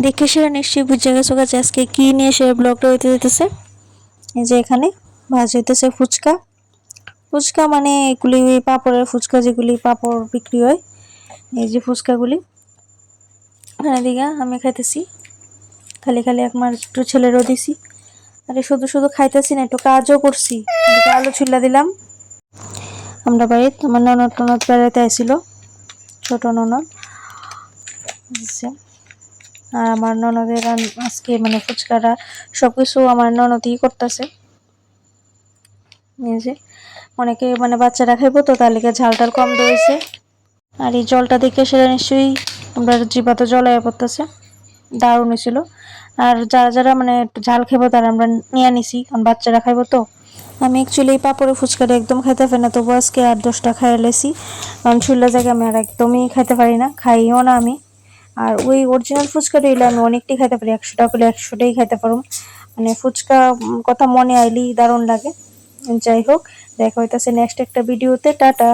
দেখে সেরা নিশ্চয়ই বুঝে গেছো গাছ আজকে কি নিয়ে সে ব্লগটা হইতে যেতেছে। এই যে এখানে ভাজা হইতেছে ফুচকা। ফুচকা মানে এগুলি পাপড়ের ফুচকা, যেগুলি পাপড় বিক্রি হয়, এই যে ফুচকাগুলি। এদিকে আমি খাইতেছি, খালি খালি একমার একটু ছেলেরও দিছি। আরে শুধু শুধু খাইতেছি না, একটু কাজও করছি। আলু ছুল্লা দিলাম। আমরা বাড়িতে আমার ননদ টনদ বেড়াইতে আসছিল, ছোট ননদ। আর আমার ননদের আজকে মানে ফুচকাটা সবকিছু আমার ননদই করতেছে। এই যে অনেকে মানে বাচ্চারা খাইবো তো, তার লিগে ঝালটাল কম দিয়েছে। আর এই জলটা দেখে সেটা নিশ্চয়ই আমরা জিবাতে জলাইয়া পড়তেছে, দারুণ হয়েছিল। আর যারা যারা মানে একটু ঝাল খাইবো তারা আমরা নিয়ে নিছি, কারণ বাচ্চারা খাইবো তো। আমি অ্যাকচুয়ালি এই পাপড়ের ফুচকাটা একদম খাইতে পারি না, তবু আজকে 8-10টা খাইয়া লেছি, কারণ ছোলা জায়গায় আমি আর একদমই খাইতে পারি না, খাইও না আমি। আর ওই অরিজিনাল ফুচকাটা হইলে আমি অনেকটাই খাইতে পারি, 100 টাকা করলে 100টাই খাইতে পারো। মানে ফুচকা কথা মনে আইলেই দারুণ লাগে। যাই হোক, দেখা হইতেছে নেক্সট একটা ভিডিওতে। টাটা।